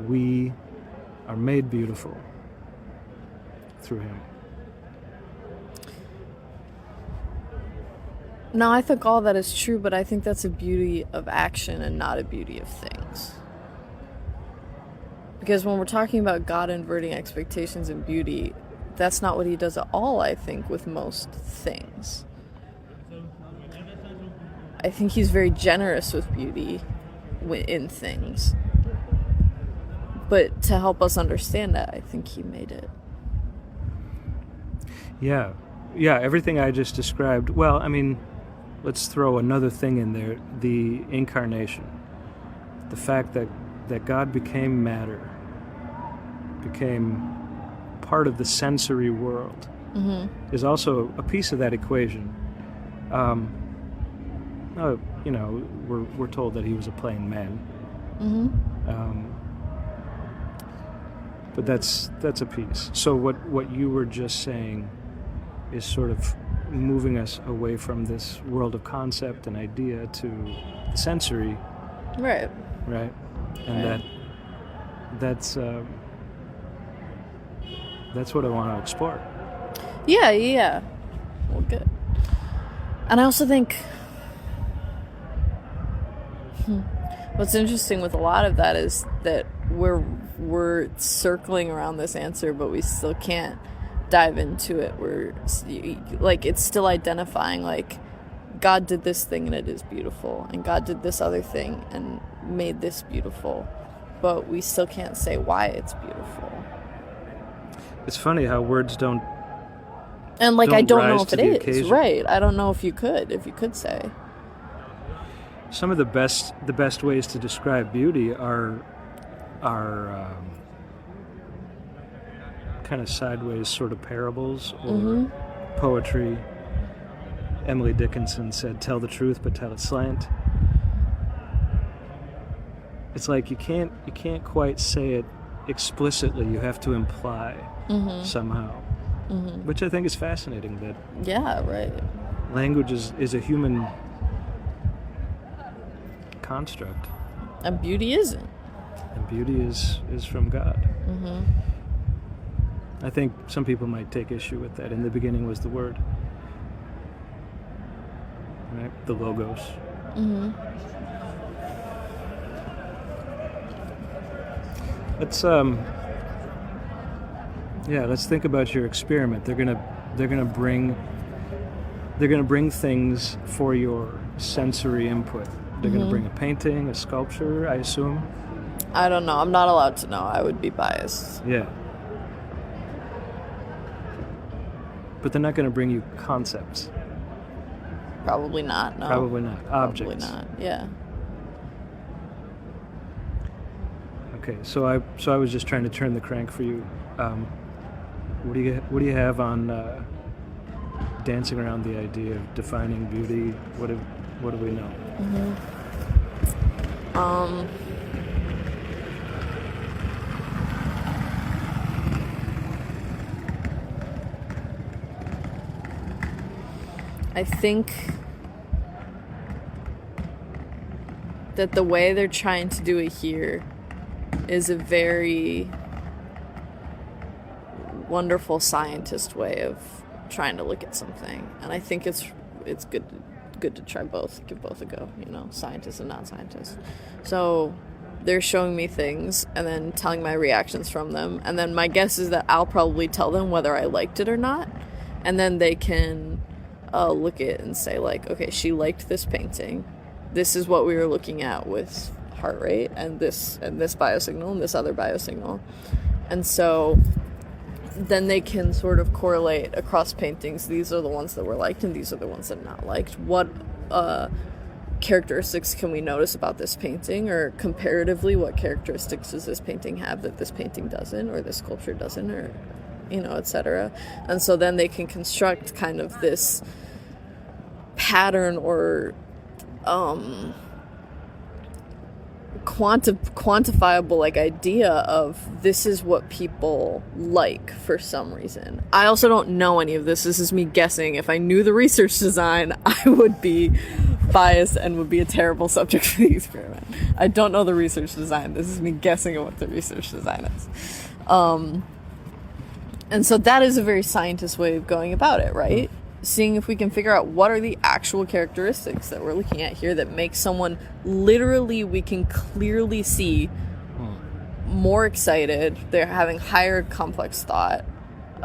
we are made beautiful through him. No, I think all that is true, but I think that's a beauty of action and not a beauty of things. Because when we're talking about God inverting expectations and beauty, that's not what he does at all, I think, with most things. I think he's very generous with beauty in things. But to help us understand that, I think he made it. Yeah, everything I just described. Well, I mean, let's throw another thing in there, the incarnation. The fact that God became matter, became part of the sensory world, is also a piece of that equation. We're told that he was a plain man. But that's a piece. So what you were just saying is sort of moving us away from this world of concept and idea to the sensory. Right. And right. that's what I want to explore. Yeah. Well, good. And I also think what's interesting with a lot of that is that we're circling around this answer, but we still can't dive into it. We're like, it's still identifying like God did this thing and it is beautiful, and God did this other thing and made this beautiful, but we still can't say why it's beautiful. It's funny how words don't. And like, I don't know if it is occasion. right. I don't know if you could say. Some of the best ways to describe beauty are kind of sideways sort of parables or poetry. Emily Dickinson said, "Tell the truth, but tell it slant." It's like you can't quite say it explicitly. You have to imply somehow, which I think is fascinating. That right. Language is a human construct, and beauty isn't. And beauty is from God. I think some people might take issue with that. In the beginning was the Word, right? The Logos. Let's think about your experiment. They're gonna bring things for your sensory input. They're gonna bring a painting, a sculpture, I assume. I don't know. I'm not allowed to know. I would be biased. Yeah. But they're not going to bring you concepts. Probably not, no. Probably not. Objects. Probably not, yeah. Okay, so I was just trying to turn the crank for you. What do you have on dancing around the idea of defining beauty? What do we know? I think that the way they're trying to do it here is a very wonderful scientist way of trying to look at something, and I think it's good to try both, give both a go, scientist and non-scientist. So they're showing me things and then telling my reactions from them, and then my guess is that I'll probably tell them whether I liked it or not, and then they can look at it and say, like, okay, she liked this painting. This is what we were looking at with heart rate and this biosignal and this other biosignal. And so then they can sort of correlate across paintings. These are the ones that were liked and these are the ones that are not liked. What characteristics can we notice about this painting, or comparatively, what characteristics does this painting have that this painting doesn't, or this sculpture doesn't, or etc. And so then they can construct kind of this pattern or quantifiable like idea of this is what people like for some reason. I also don't know any of this. This is me guessing. If I knew the research design, I would be biased and would be a terrible subject for the experiment. I don't know the research design. This is me guessing at what the research design is. And so that is a very scientist way of going about it, right? Seeing if we can figure out what are the actual characteristics that we're looking at here that make someone literally, we can clearly see more excited. They're having higher complex thought.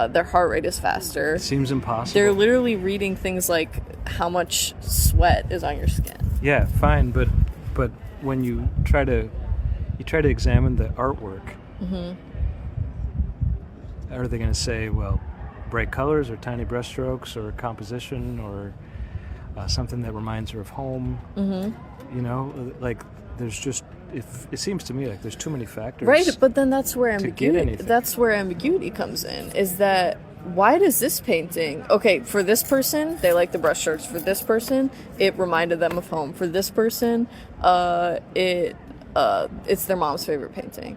Their heart rate is faster. It seems impossible. They're literally reading things like how much sweat is on your skin. Yeah, fine, but when you try to examine the artwork, are they going to say, well, bright colors or tiny brushstrokes or composition or something that reminds her of home? You know, like there's just, it seems to me like there's too many factors. Right, but then that's where ambiguity comes in, is that why does this painting, okay, for this person, they like the brushstrokes. For this person, it reminded them of home. For this person, it's their mom's favorite painting.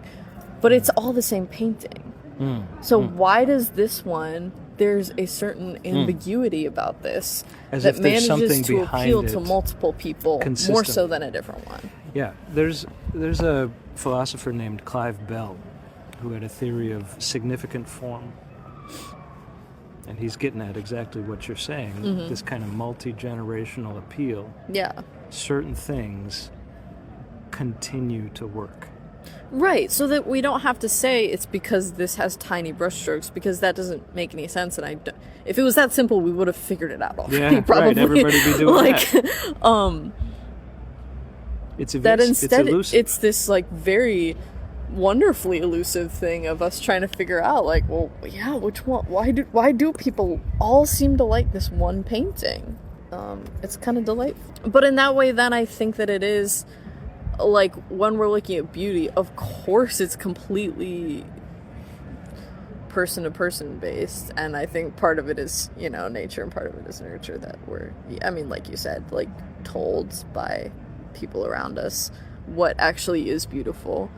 But it's all the same painting. Why does this one, there's a certain ambiguity about this that manages to appeal to multiple people more so than a different one? Yeah, there's a philosopher named Clive Bell who had a theory of significant form. And he's getting at exactly what you're saying, this kind of multi-generational appeal. Yeah. Certain things continue to work. Right, so that we don't have to say it's because this has tiny brushstrokes, because that doesn't make any sense. And if it was that simple, we would have figured it out already. Yeah, probably. Right. Everybody be doing that. It's elusive. It's this like very wonderfully elusive thing of us trying to figure out, like, well, yeah, which one? Why do people all seem to like this one painting? It's kind of delightful. But in that way, then I think that it is. Like, when we're looking at beauty, of course it's completely person-to-person based, and I think part of it is, nature, and part of it is nurture, that we're, like you said, like, told by people around us what actually is beautiful,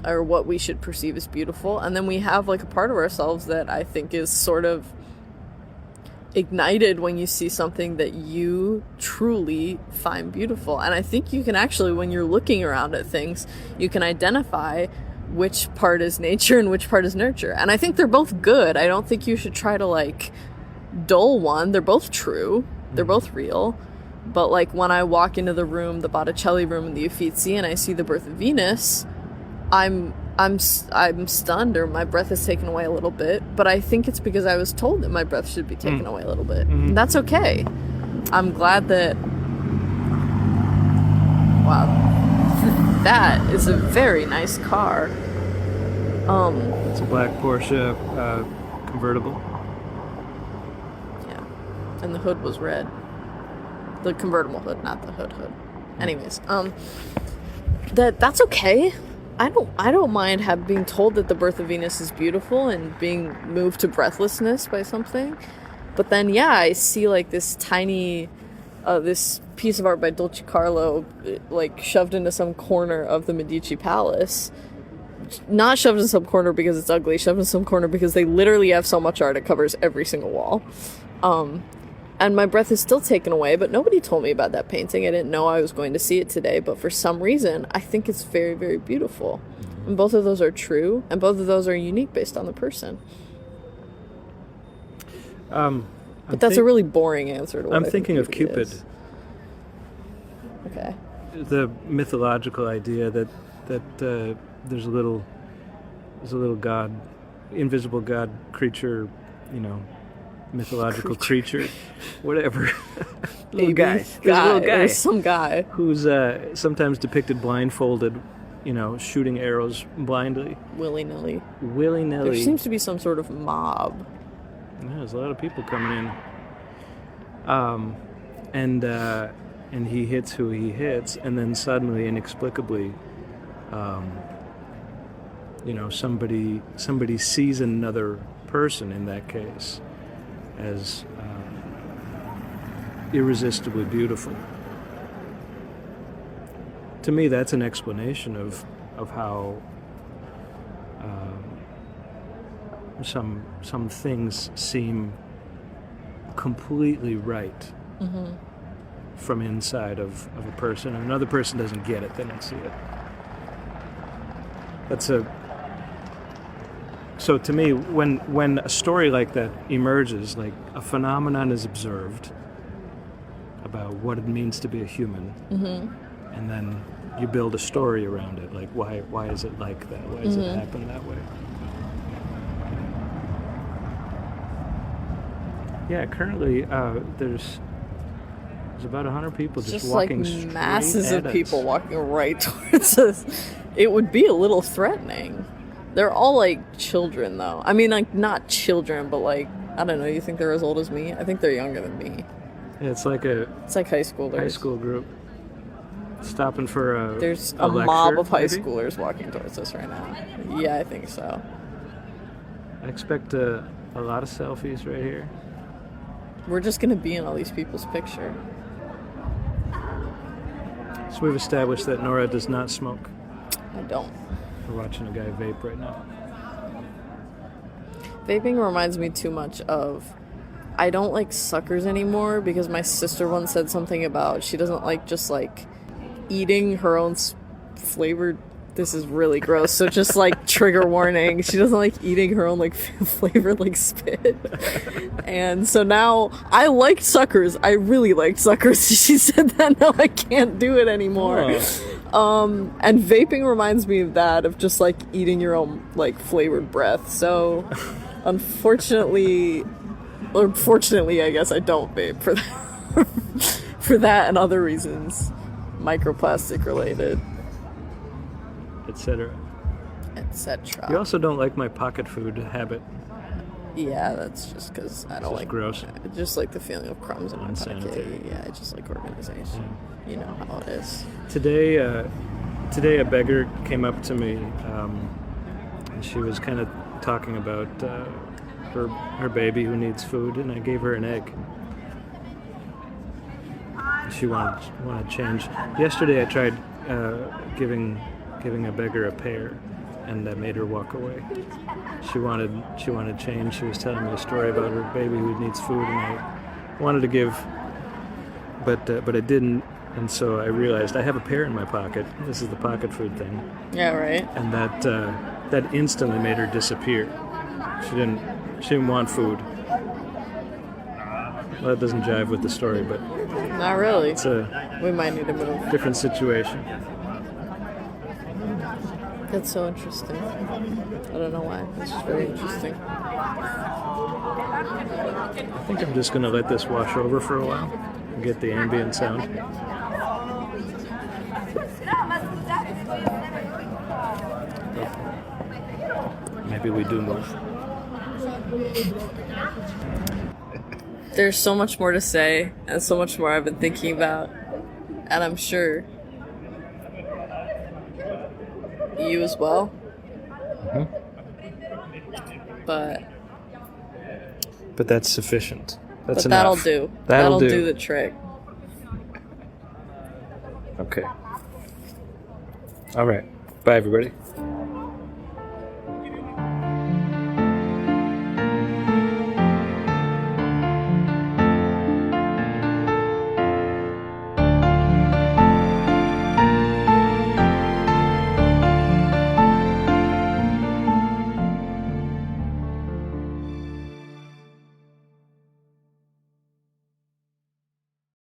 or what we should perceive as beautiful, and then we have, like, a part of ourselves that I think is sort of ignited when you see something that you truly find beautiful. And I think you can actually, when you're looking around at things, you can identify which part is nature and which part is nurture. And I think they're both good. I don't think you should try to, like, dull one. They're both true. They're both real. But, like, when I walk into the room, the Botticelli room in the Uffizi, and I see the Birth of Venus, I'm stunned, or my breath is taken away a little bit, but I think it's because I was told that my breath should be taken away a little bit. And that's okay. I'm glad that... Wow. That is a very nice car. It's a black Porsche convertible. Yeah. And the hood was red. The convertible hood, not the hood. Anyways, that's okay. I don't mind being told that the Birth of Venus is beautiful and being moved to breathlessness by something. But then, yeah, I see, like, this tiny, this piece of art by Dolce Carlo, like, shoved into some corner of the Medici Palace. Not shoved in some corner because it's ugly, shoved in some corner because they literally have so much art it covers every single wall. And my breath is still taken away, but nobody told me about that painting. I didn't know I was going to see it today, but for some reason, I think it's very, very beautiful. And both of those are true, and both of those are unique based on the person. But that's a really boring answer to what I'm thinking of Cupid. Is. Okay. The mythological idea that there's a little god, invisible god creature, mythological creature, whatever. Little guy. There's some guy who's sometimes depicted blindfolded, shooting arrows blindly, willy-nilly. There seems to be some sort of mob. Yeah, there's a lot of people coming in, and he hits who he hits, and then suddenly, inexplicably, somebody sees another person in that case as irresistibly beautiful. To me, that's an explanation of how some things seem completely right from inside of a person, and another person doesn't get it, they don't see it. So to me, when a story like that emerges, like a phenomenon is observed about what it means to be a human, and then you build a story around it, like why is it like that? Why does it happen that way? Yeah, currently there's about 100 people just walking like straight masses at of people walking right towards us. It would be a little threatening. They're all like children, though. I mean, like not children, but like I don't know. You think they're as old as me? I think they're younger than me. Yeah, it's like high schoolers. High school group stopping for There's a a mob lecture, of high maybe? schoolers walking towards us right now. Yeah, I think so. I expect a lot of selfies right here. We're just gonna be in all these people's picture. So we've established that Norah does not smoke. I don't. We're watching a guy vape right now. Vaping reminds me too much of... I don't like suckers anymore because my sister once said something about she doesn't like just like eating her own flavored... This is really gross, so just like trigger warning. She doesn't like eating her own like flavored like spit. And so now I liked suckers. I really liked suckers. She said that now I can't do it anymore. Oh. And vaping reminds me of that, of just like eating your own like flavored breath. So unfortunately, or fortunately, I guess I don't vape for that. For that and other reasons, microplastic related. Etc. Etc. You also don't like my pocket food habit. Yeah, that's just because I don't like... gross. I just like the feeling of crumbs in my pocket. Unsanitary. Yeah, I just like organization. You know how it is. Today a beggar came up to me, and she was kind of talking about her baby who needs food, and I gave her an egg. She wanted change. Yesterday I tried giving a beggar a pear, and I made her walk away. She wanted change. She was telling me a story about her baby who needs food, and I wanted to give, but I didn't, and so I realized I have a pear in my pocket. This is the pocket food thing. Yeah, right. And that instantly made her disappear. She didn't want food. Well, that doesn't jive with the story, but not really. We might need to move. Different situation. That's so interesting. I don't know why. It's just very interesting. I think I'm just going to let this wash over for a while and get the ambient sound. Maybe we do move. There's so much more to say and so much more I've been thinking about, and I'm sure you as well. But that's sufficient. That's but enough. That'll do the trick. Okay. All right. Bye, everybody.